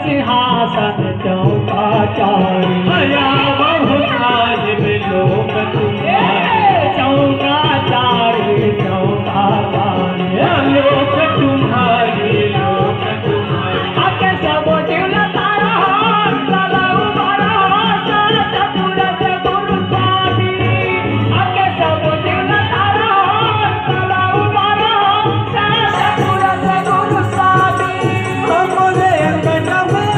सिंहासन चौका चारी हया बहुत आजिब लोग तुम्हारे चौका चारी लोग तुम्हारी आके सब दिल तारा सदा उबारा सात पुरत गुरु स्वामी आके सब दिल तारा सदा उबारा सात पुरत गुरु स्वामी हमरे अंगना में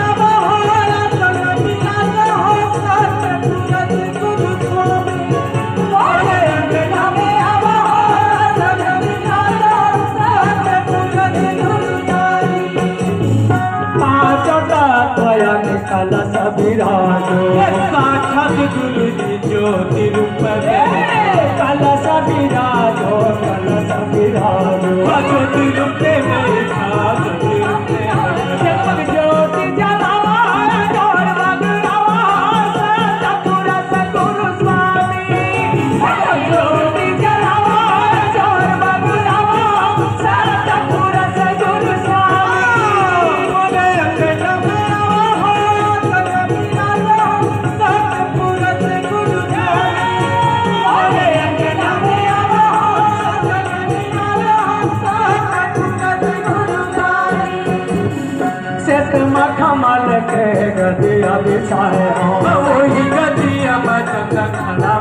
कलश विराजो साक्षात गुरु जी ज्योति रूप कलश विराजो ज्योति रूप ज्योति जलावा जोर बगलावा सतपुरस गुरु स्वामी ज्योति जलावा जोर बगलावा सतपुरस गुरु स्वामी मोरे अंगना में कमल के गदिया बिछाए वही गदिया बचत खड़ा